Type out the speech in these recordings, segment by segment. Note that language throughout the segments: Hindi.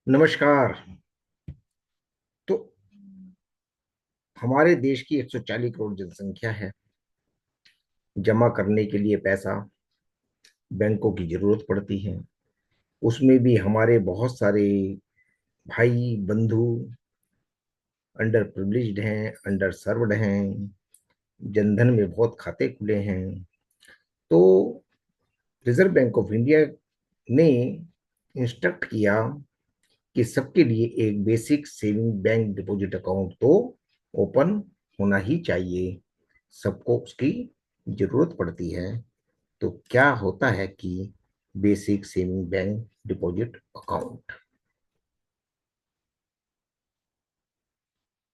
नमस्कार। तो हमारे देश की 140 करोड़ जनसंख्या है। जमा करने के लिए पैसा बैंकों की जरूरत पड़ती है। उसमें भी हमारे बहुत सारे भाई बंधु अंडर प्रिविलेज्ड हैं, अंडर सर्व्ड हैं। जनधन में बहुत खाते खुले हैं। तो रिजर्व बैंक ऑफ इंडिया ने इंस्ट्रक्ट किया कि सबके लिए एक basic saving bank deposit account तो ओपन होना ही चाहिए। सबको उसकी जरूरत पड़ती है। तो क्या होता है कि basic saving bank deposit account,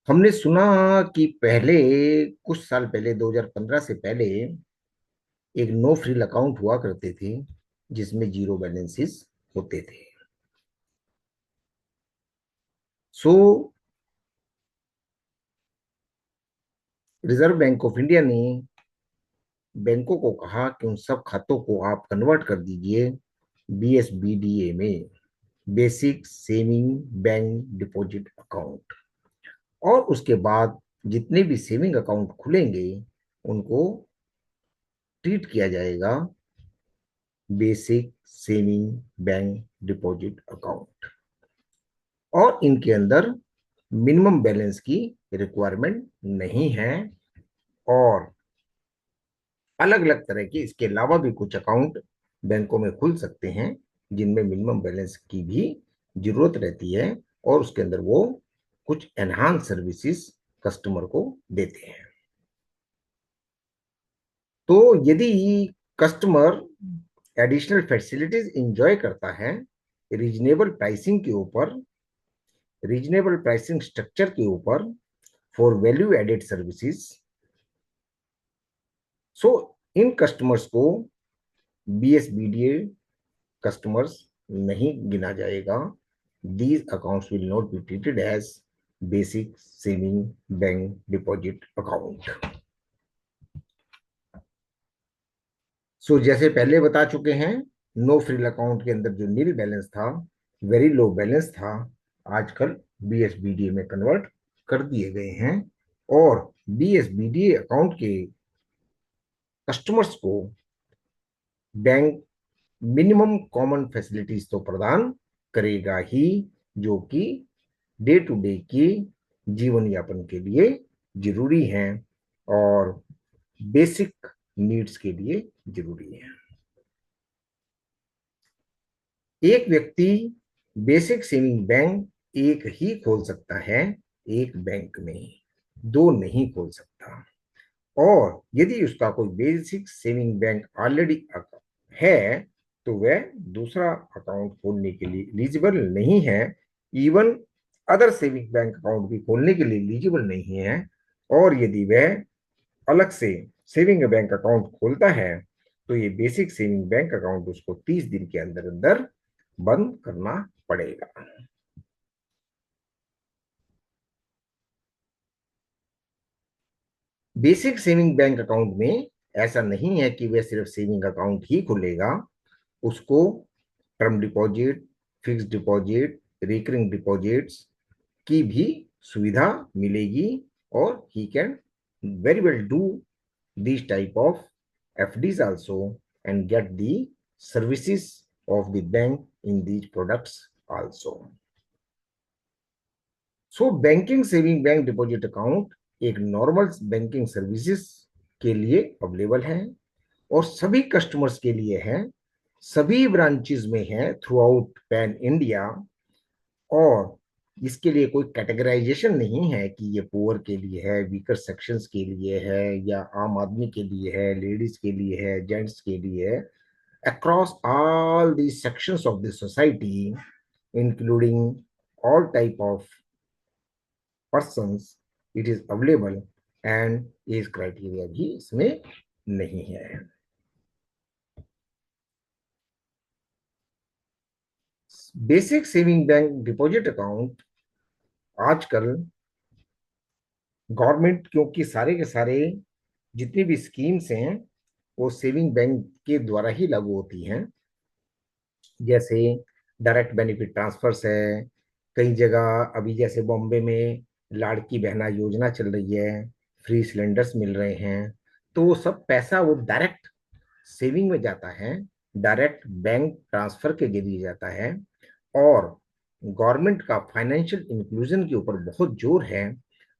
हमने सुना कि पहले, कुछ साल पहले 2015 से पहले एक नो फ्रिल अकाउंट हुआ करते थे जिसमें जीरो बैलेंसेस होते थे। सो रिजर्व बैंक ऑफ इंडिया ने बैंकों को कहा कि उन सब खातों को आप कन्वर्ट कर दीजिए बीएसबीडीए में, basic saving bank deposit account. और उसके बाद जितने भी सेविंग अकाउंट खुलेंगे उनको ट्रीट किया जाएगा basic saving bank deposit account. और इनके अंदर मिनिमम बैलेंस की रिक्वायरमेंट नहीं है। और अलग अलग तरह के इसके अलावा भी कुछ अकाउंट बैंकों में खुल सकते हैं जिनमें मिनिमम बैलेंस की भी जरूरत रहती है। और उसके अंदर वो कुछ एनहांस सर्विसेज कस्टमर को देते हैं। तो यदि कस्टमर एडिशनल फैसिलिटीज इंजॉय करता है रीजनेबल प्राइसिंग के ऊपर, रीजनेबल प्राइसिंग स्ट्रक्चर के ऊपर, for value added services, so इन कस्टमर्स को बीएसबीडीए कस्टमर्स नहीं गिना जाएगा। These accounts will not be treated as basic saving bank deposit account. So जैसे पहले बता चुके हैं, नो फ्रिल अकाउंट के अंदर जो नील बैलेंस था, वेरी लो बैलेंस था, आजकल बीएसबीडीए में कन्वर्ट कर दिए गए हैं। और बीएसबीडीए अकाउंट के कस्टमर्स को बैंक मिनिमम कॉमन फैसिलिटीज तो प्रदान करेगा ही, जो कि डे टू डे की जीवन यापन के लिए जरूरी हैं और बेसिक नीड्स के लिए जरूरी है। एक व्यक्ति बेसिक सेविंग बैंक एक ही खोल सकता है, एक बैंक में दो नहीं खोल सकता। और यदि उसका कोई बेसिक सेविंग बैंक ऑलरेडी है तो वह दूसरा अकाउंट खोलने के लिए एलिजिबल नहीं है। Even other saving bank account भी खोलने के लिए एलिजिबल नहीं है। और यदि वह अलग से सेविंग बैंक अकाउंट खोलता है तो ये बेसिक सेविंग बैंक अकाउंट उसको 30 दिन के अंदर अंदर बंद करना पड़ेगा। बेसिक सेविंग बैंक अकाउंट में ऐसा नहीं है कि वह सिर्फ सेविंग अकाउंट ही खुलेगा। उसको term deposit, fix deposit, recurring deposits की भी सुविधा मिलेगी। और he can very well do this type of FDs also and get the services of the bank in these products also. So banking saving bank deposit account एक नॉर्मल बैंकिंग सर्विसेज के लिए अवेलेबल है और सभी कस्टमर्स के लिए है, सभी ब्रांचेस में है थ्रू आउट पैन इंडिया। और इसके लिए कोई कैटेगराइजेशन नहीं है कि ये पुअर के लिए है, वीकर सेक्शंस के लिए है, या आम आदमी के लिए है, लेडीज के लिए है, जेंट्स के लिए है। Across all the sections of the society including all type of persons it is available and age criteria भी इसमें नहीं है। Basic saving bank deposit account आजकल गवर्नमेंट, क्योंकि सारे के सारे जितनी भी स्कीम्स हैं वो सेविंग बैंक के द्वारा ही लागू होती हैं। जैसे डायरेक्ट बेनिफिट ट्रांसफर्स है, कई जगह अभी जैसे बॉम्बे में लाड़की बहना योजना चल रही है, फ्री सिलेंडर्स मिल रहे हैं, तो वो सब पैसा वो डायरेक्ट सेविंग में जाता है, डायरेक्ट बैंक ट्रांसफर के जरिए जाता है। और गवर्नमेंट का फाइनेंशियल इंक्लूजन के ऊपर बहुत जोर है।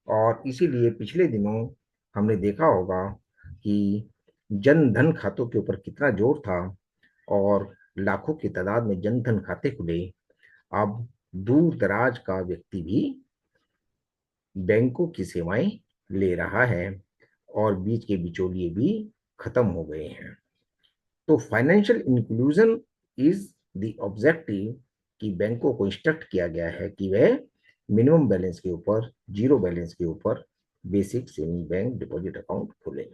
और इसीलिए पिछले दिनों हमने देखा होगा कि जन धन खातों के ऊपर कितना जोर था, और लाखों की तादाद में जन धन खाते खुले। अब दूर दराज का व्यक्ति भी बैंकों की सेवाएं ले रहा है, और बीच के बिचौलिए भी खत्म हो गए हैं। तो financial inclusion is the objective, कि बैंकों को इंस्ट्रक्ट किया गया है कि वह मिनिमम बैलेंस के ऊपर, जीरो बैलेंस के ऊपर basic saving bank deposit account खोले।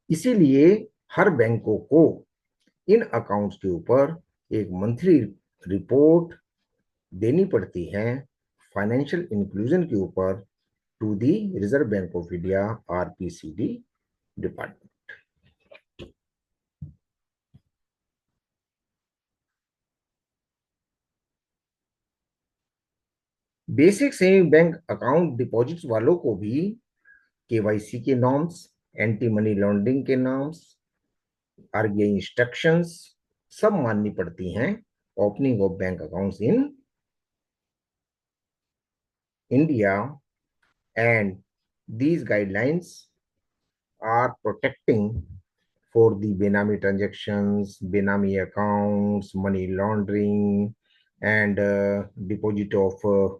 इसीलिए हर बैंकों को इन अकाउंट्स के ऊपर एक मंथली रिपोर्ट देनी पड़ती है, फाइनेंशियल इंक्लूजन के ऊपर, to the Reserve Bank of India, RPCD department. Basic saving bank account deposits वालों को भी केवाईसी के नॉर्म्स, एंटी मनी लॉन्ड्रिंग के नॉर्म्स, आरबीआई इंस्ट्रक्शंस सब माननी पड़ती हैं। Opening of bank accounts in India, and these guidelines are protecting for the Benami transactions, Benami accounts, money laundering, and deposit of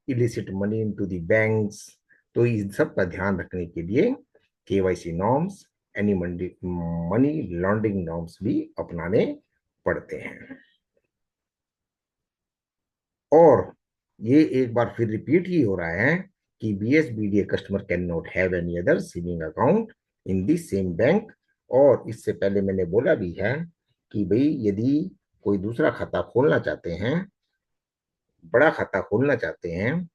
illicit money into the banks। तो इन सब का ध्यान रखने के लिए KYC norms, any money laundering norms भी अपनाने पड़ते हैं। और ये एक बार फिर रिपीट ही हो रहा है कि BSBDA customer can not have any other saving account in the same bank. और इससे पहले मैंने बोला भी है कि भाई यदि कोई दूसरा खाता खोलना चाहते हैं, बड़ा खाता खोलना चाहते हैं,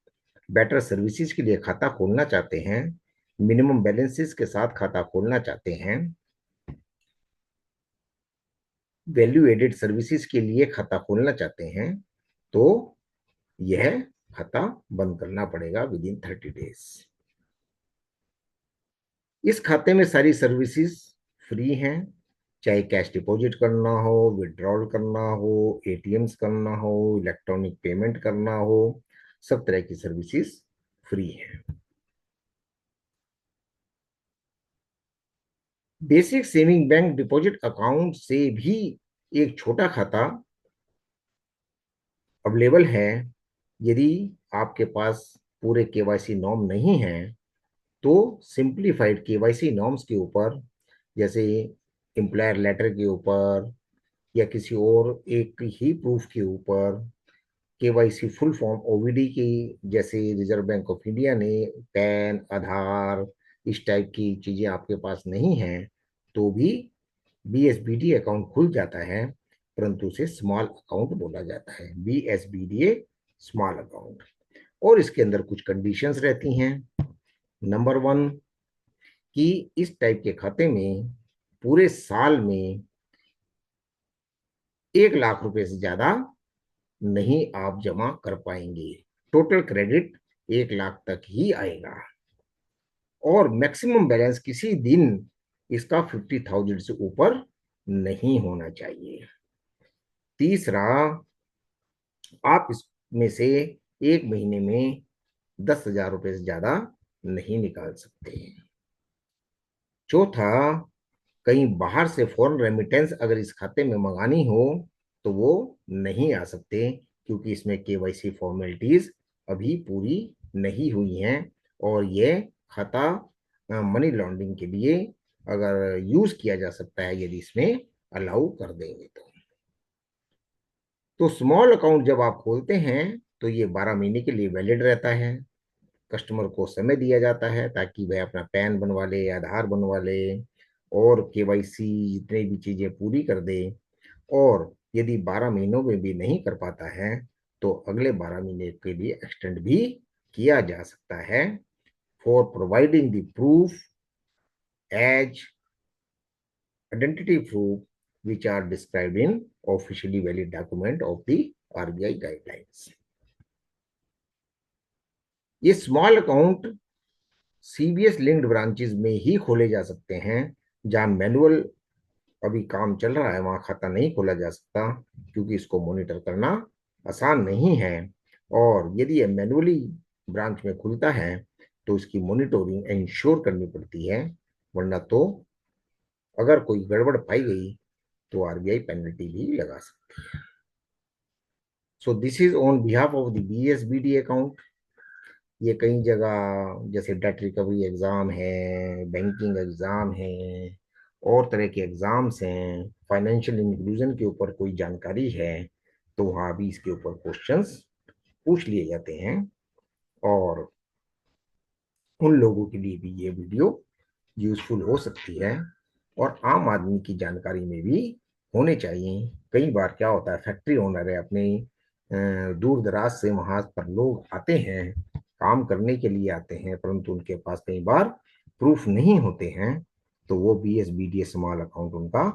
बेटर सर्विसेज के लिए खाता खोलना चाहते हैं, मिनिमम बैलेंसेस के साथ खाता खोलना चाहते हैं, वैल्यू एडेड सर्विसेज के लिए खाता खोलना चाहते हैं, तो यह खाता बंद करना पड़ेगा विद इन 30 डेज। इस खाते में सारी सर्विसेज फ्री हैं, चाहे कैश डिपॉजिट करना हो, विड्रॉल करना हो, एटीएम्स करना हो, इलेक्ट्रॉनिक पेमेंट करना हो, सब तरह की सर्विसेज फ्री हैं। Basic saving bank deposit account से भी एक छोटा खाता अवेलेबल है। यदि आपके पास पूरे केवाईसी नॉर्म नहीं है, तो सिंप्लीफाइड केवाईसी नॉर्म्स के ऊपर, जैसे एम्प्लॉयर लेटर के ऊपर या किसी और एक ही प्रूफ के ऊपर, केवाईसी फुल फॉर्म ओवीडी की, जैसे रिजर्व बैंक ऑफ इंडिया ने पैन, आधार, इस टाइप की चीजें आपके पास नहीं हैं, तो भी बीएसबीडी अकाउंट खुल जाता है। परंतु उसे स्मॉल अकाउंट बोला जाता है, बीएसबीडीए स्मॉल अकाउंट। और इसके अंदर कुछ कंडीशंस रहती हैं। नंबर वन, कि इस टाइप के खाते में पूरे साल में 1 लाख रुपए से ज्यादा नहीं आप जमा कर पाएंगे। टोटल क्रेडिट 1 लाख तक ही आएगा। और मैक्सिमम बैलेंस किसी दिन इसका 50,000 से ऊपर नहीं होना चाहिए। तीसरा, आप इसमें से एक महीने में 10,000 रुपए से ज्यादा नहीं निकाल सकते। चौथा, कहीं बाहर से फॉरेन रेमिटेंस अगर इस खाते में मंगानी हो, तो वो नहीं आ सकते, क्योंकि इसमें केवाईसी फॉर्मेलिटीज अभी पूरी नहीं हुई हैं। और ये खाता मनी लॉन्ड्रिंग के लिए अगर यूज किया जा सकता है, यदि इसमें अलाउ कर देंगे तो स्मॉल अकाउंट जब आप खोलते हैं, तो ये 12 महीने के लिए वैलिड रहता है। कस्टमर को समय दिया जाता है ताकि वह अपना पैन बनवा ले, आधार बनवा ले, और केवाईसी जितनी भी चीजें पूरी कर दे। और यदि 12 महीनों में भी नहीं कर पाता है, तो अगले 12 महीने के लिए एक्सटेंड भी किया जा सकता है, for providing the proof as identity proof which are described in officially valid document of the RBI guidelines. ये small account CBS linked branches में ही खोले जा सकते हैं। जहां मैनुअल अभी काम चल रहा है वहां खाता नहीं खोला जा सकता, क्योंकि इसको मॉनिटर करना आसान नहीं है। और यदि ये मैनुअली ब्रांच में खुलता है तो इसकी मॉनिटरिंग इंश्योर करनी पड़ती है, वरना तो अगर कोई गड़बड़ पाई गई तो आरबीआई पेनल्टी भी लगा सकती है। So this is on behalf of the BSBD account. ये कई जगह जैसे डेट रिकवरी एग्जाम है, बैंकिंग एग्जाम है, और तरह के एग्जाम्स हैं, फाइनेंशियल इंक्लूजन के ऊपर कोई जानकारी है तो वहाँ भी इसके ऊपर क्वेश्चंस पूछ लिए जाते हैं। और उन लोगों के लिए भी ये वीडियो यूजफुल हो सकती है, और आम आदमी की जानकारी में भी होने चाहिए। कई बार क्या होता है, फैक्ट्री ओनर है अपने दूर दराज से, वहां पर लोग आते हैं, काम करने के लिए आते हैं, परंतु उनके पास कई बार प्रूफ नहीं होते हैं, तो वो बीएसबीडीए स्मॉल अकाउंट उनका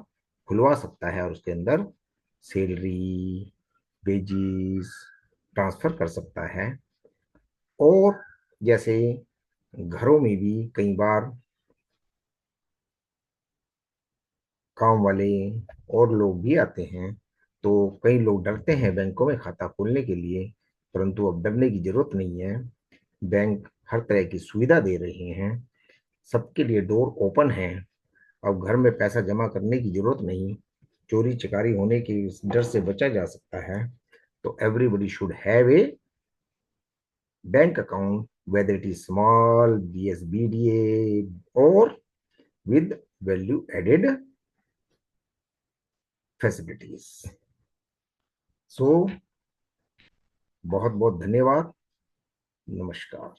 खुलवा सकता है और उसके अंदर सैलरी, वेजिस ट्रांसफर कर सकता है। और जैसे घरों में भी कई बार काम वाले और लोग भी आते हैं, तो कई लोग डरते हैं बैंकों में खाता खोलने के लिए, परंतु अब डरने की जरूरत नहीं है। बैंक हर तरह की सुविधा दे रहे हैं, सबके लिए डोर ओपन है। अब घर में पैसा जमा करने की जरूरत नहीं, चोरी चकारी होने के डर से बचा जा सकता है। तो everybody should have a bank account, whether it is small, BSBDA, or with value added facilities. So बहुत बहुत धन्यवाद, नमस्कार।